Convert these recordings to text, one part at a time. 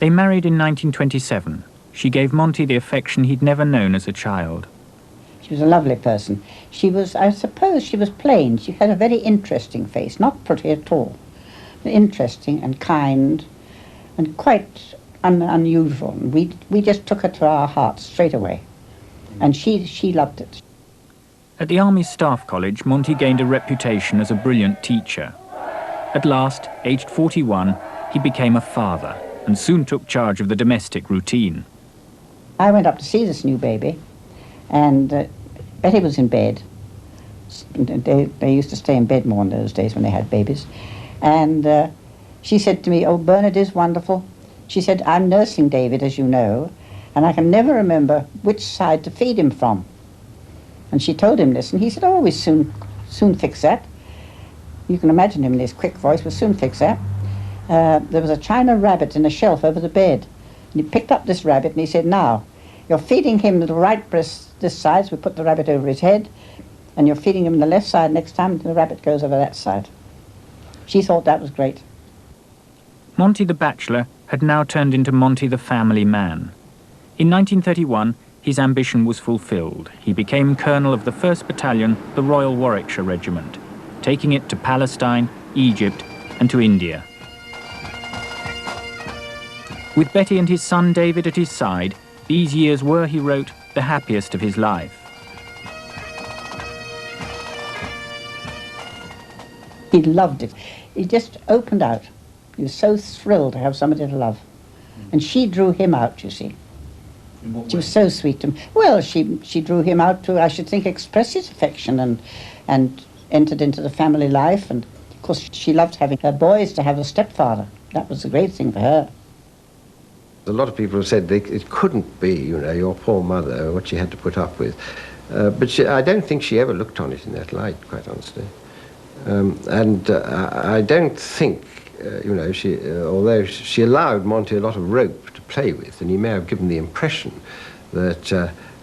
They married in 1927. She gave Monty the affection he'd never known as a child. She was a lovely person. She was, I suppose she was plain. She had a very interesting face, not pretty at all. Interesting and kind and quite unusual. And we just took her to our hearts straight away. And she loved it. At the Army Staff College, Monty gained a reputation as a brilliant teacher. At last, aged 41, he became a father and soon took charge of the domestic routine. I went up to see this new baby, and Betty was in bed. They used to stay in bed more in those days when they had babies. And she said to me, "Oh, Bernard is wonderful." She said, "I'm nursing David, as you know, and I can never remember which side to feed him from." And she told him this, and he said, "Oh, we soon fix that." You can imagine him in his quick voice, "We'll soon fix that." There was a china rabbit in a shelf over the bed. And he picked up this rabbit and he said, "Now, you're feeding him the right breast this side, so we put the rabbit over his head, and you're feeding him the left side next time, the rabbit goes over that side." She thought that was great. Monty the bachelor had now turned into Monty the family man. In 1931, his ambition was fulfilled. He became colonel of the 1st Battalion, the Royal Warwickshire Regiment, taking it to Palestine, Egypt, and to India. With Betty and his son David at his side, these years were, he wrote, the happiest of his life. He loved it. He just opened out. He was so thrilled to have somebody to love. And she drew him out, you see. She was so sweet to him. Well, she drew him out to, I should think, express his affection and entered into the family life. And, of course, she loved having her boys to have a stepfather. That was a great thing for her. A lot of people have said it couldn't be, you know, your poor mother, what she had to put up with. But I don't think she ever looked on it in that light, quite honestly. I don't think, you know, although she allowed Monty a lot of rope to play with, and he may have given the impression that,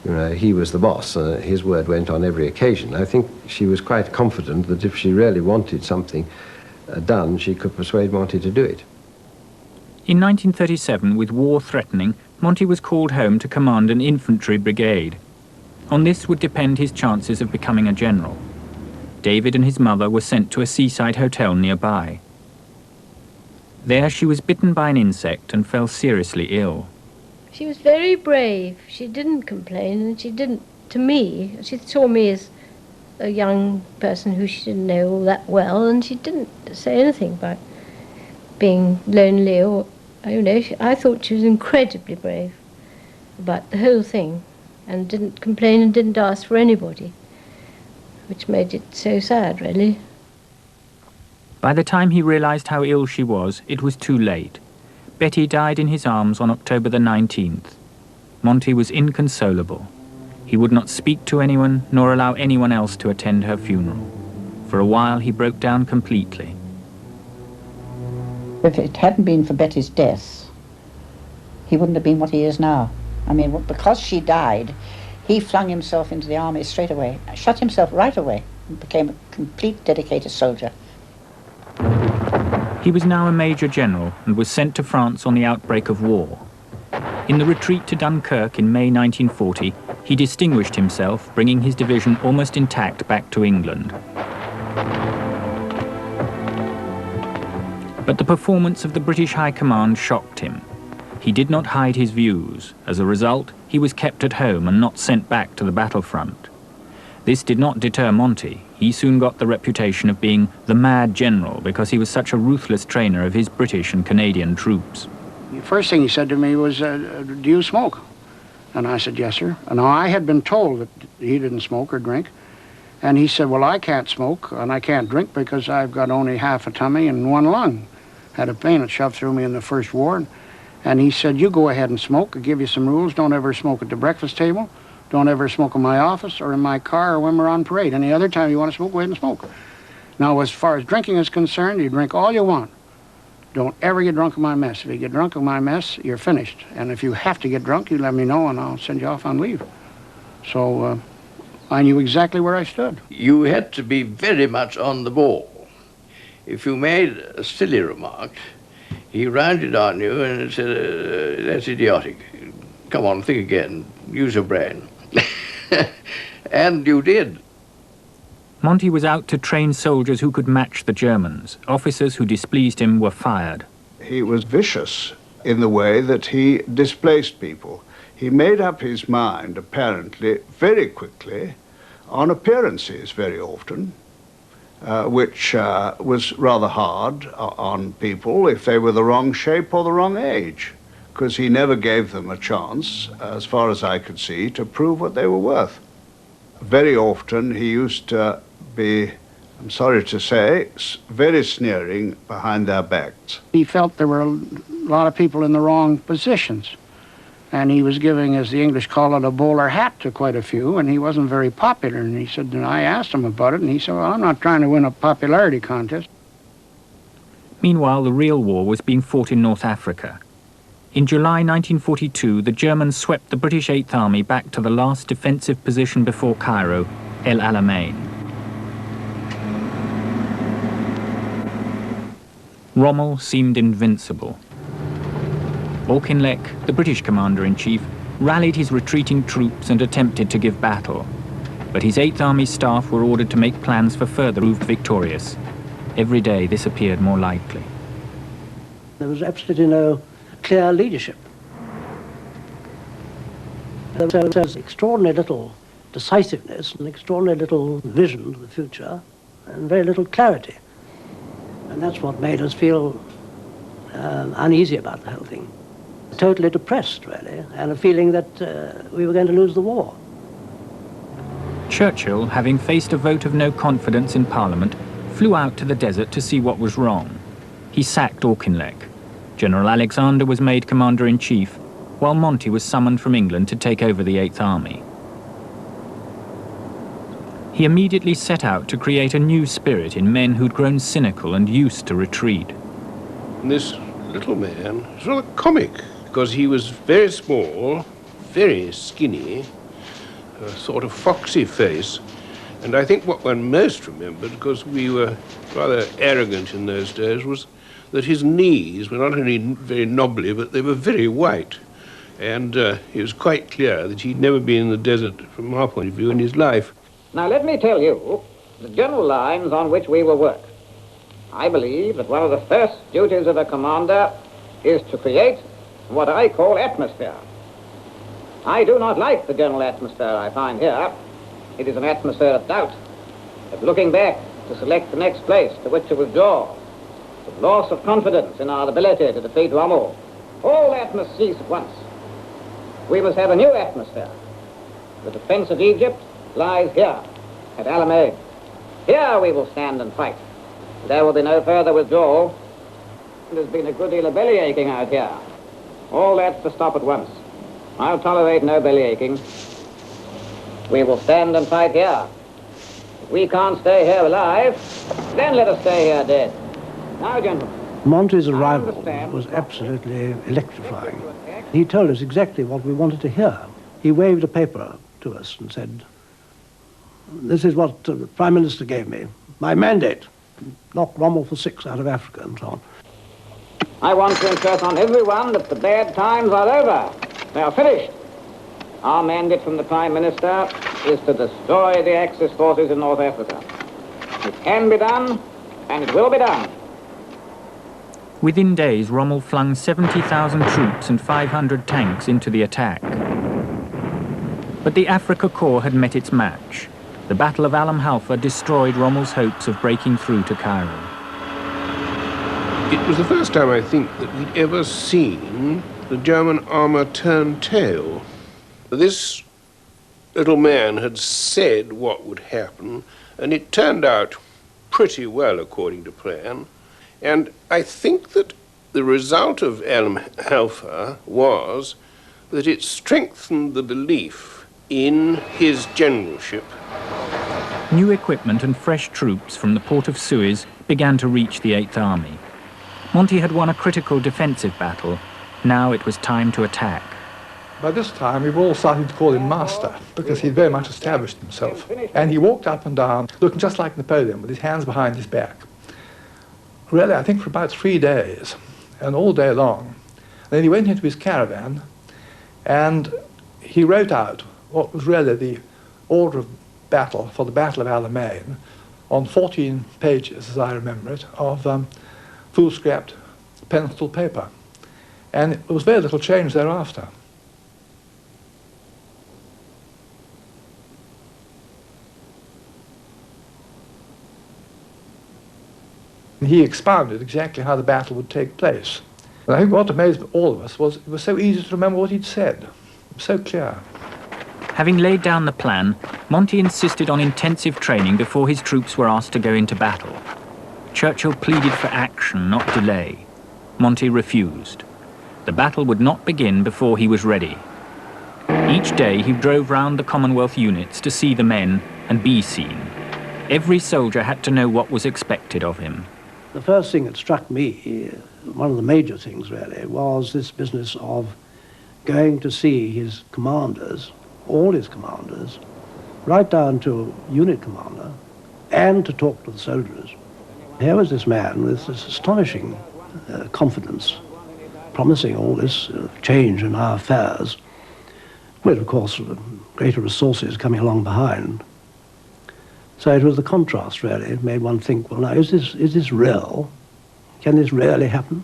you know, he was the boss, his word went on every occasion. I think she was quite confident that if she really wanted something done, she could persuade Monty to do it. In 1937, with war threatening, Monty was called home to command an infantry brigade. On this would depend his chances of becoming a general. David and his mother were sent to a seaside hotel nearby. There she was bitten by an insect and fell seriously ill. She was very brave. She didn't complain, and she didn't, to me, she saw me as a young person who she didn't know all that well, and she didn't say anything about being lonely or, you know, I thought she was incredibly brave about the whole thing and didn't complain and didn't ask for anybody, which made it so sad, really. By the time he realized how ill she was, it was too late. Betty died in his arms on October the 19th. Monty was inconsolable. He would not speak to anyone nor allow anyone else to attend her funeral. For a while he broke down completely. If it hadn't been for Betty's death, he wouldn't have been what he is now. I mean, because she died, he flung himself into the army straight away, shut himself right away, and became a complete dedicated soldier. He was now a major general and was sent to France on the outbreak of war. In the retreat to Dunkirk in May 1940, he distinguished himself, bringing his division almost intact back to England. But the performance of the British High Command shocked him. He did not hide his views. As a result, he was kept at home and not sent back to the battlefront. This did not deter Monty. He soon got the reputation of being the mad general because he was such a ruthless trainer of his British and Canadian troops. The first thing he said to me was, "Do you smoke?" And I said, "Yes, sir." And I had been told that he didn't smoke or drink. And he said, "Well, I can't smoke and I can't drink because I've got only half a tummy and one lung. Had a bayonet shoved through me in the first war." And he said, "You go ahead and smoke. I'll give you some rules. Don't ever smoke at the breakfast table. Don't ever smoke in my office or in my car or when we're on parade. Any other time you want to smoke, go ahead and smoke. Now, as far as drinking is concerned, you drink all you want. Don't ever get drunk in my mess. If you get drunk in my mess, you're finished. And if you have to get drunk, you let me know and I'll send you off on leave." So I knew exactly where I stood. You had to be very much on the ball. If you made a silly remark, He rounded on you and said, that's idiotic. Come on, think again. Use your brain. And you did. Monty was out to train soldiers who could match the Germans. Officers who displeased him were fired. He was vicious in the way that he displaced people. He made up his mind, apparently, very quickly, on appearances very often, which was rather hard on people if they were the wrong shape or the wrong age, because he never gave them a chance, as far as I could see, to prove what they were worth. Very often he used to be, I'm sorry to say, very sneering behind their backs. He felt there were a lot of people in the wrong positions. And he was giving, as the English call it, a bowler hat to quite a few, and he wasn't very popular. And he said, and I asked him about it, and he said, well, I'm not trying to win a popularity contest. Meanwhile, the real war was being fought in North Africa. In July 1942, the Germans swept the British Eighth Army back to the last defensive position before Cairo, El Alamein. Rommel seemed invincible. Auchinleck, the British commander-in-chief, rallied his retreating troops and attempted to give battle. But his Eighth Army staff were ordered to make plans for further proved victorious. Every day this appeared more likely. There was absolutely no clear leadership. There was extraordinary little decisiveness and extraordinary little vision of the future and very little clarity. And that's what made us feel uneasy about the whole thing. Totally depressed, really, and a feeling that we were going to lose the war. Churchill, having faced a vote of no confidence in Parliament, flew out to the desert to see what was wrong. He sacked Auchinleck. General Alexander was made commander-in-chief, while Monty was summoned from England to take over the Eighth Army. He immediately set out to create a new spirit in men who'd grown cynical and used to retreat. This little man was rather comic, because he was very small, very skinny, a sort of foxy face, and I think what one most remembered, because we were rather arrogant in those days, was that his knees were not only very knobbly, but they were very white. And it was quite clear that he'd never been in the desert, from our point of view, in his life. Now let me tell you the general lines on which we will work. I believe that one of the first duties of a commander is to create what I call atmosphere. I do not like the general atmosphere I find here. It is an atmosphere of doubt, of looking back to select the next place to which to withdraw, of loss of confidence in our ability to defeat Rommel. All that must cease at once. We must have a new atmosphere. The defense of Egypt lies here, at Alamein. Here we will stand and fight. There will be no further withdrawal. There's been a good deal of belly aching out here. All that's to stop at once. I'll tolerate no belly aching. We will stand and fight here. If we can't stay here alive, then let us stay here dead. Now, gentlemen. Monty's arrival was absolutely electrifying. He told us exactly what we wanted to hear. He waved a paper to us and said, this is what the Prime Minister gave me, my mandate, knock Rommel for 6 out of Africa and so on. I want to insist on everyone that the bad times are over. They are finished. Our mandate from the Prime Minister is to destroy the Axis forces in North Africa. It can be done, and it will be done. Within days, Rommel flung 70,000 troops and 500 tanks into the attack. But the Afrika Korps had met its match. The Battle of Alam Halfa destroyed Rommel's hopes of breaking through to Cairo. It was the first time, I think, that we'd ever seen the German armour turn tail. This little man had said what would happen, and it turned out pretty well according to plan. And I think that the result of Alam Halfa was that it strengthened the belief in his generalship. New equipment and fresh troops from the port of Suez began to reach the Eighth Army. Monty had won a critical defensive battle. Now it was time to attack. By this time, we were all starting to call him Master, because he'd very much established himself. And he walked up and down, looking just like Napoleon, with his hands behind his back. Really, I think for about 3 days. and all day long. Then he went into his caravan and he wrote out what was really the order of battle for the Battle of Alamein on 14 pages, as I remember it, of foolscaped pencil paper. And there was very little change thereafter. He expounded exactly how the battle would take place. And I think what amazed all of us was it was so easy to remember what he'd said. It was so clear. Having laid down the plan, Monty insisted on intensive training before his troops were asked to go into battle. Churchill pleaded for action, not delay. Monty refused. The battle would not begin before he was ready. Each day he drove round the Commonwealth units to see the men and be seen. Every soldier had to know what was expected of him. The first thing that struck me, one of the major things really, was this business of going to see his commanders, all his commanders, right down to unit commander, and to talk to the soldiers. Here was this man with this astonishing confidence, promising all this change in our affairs, with, of course, greater resources coming along behind. So it was the contrast, really. It made one think, well, now, is this real? Can this really happen?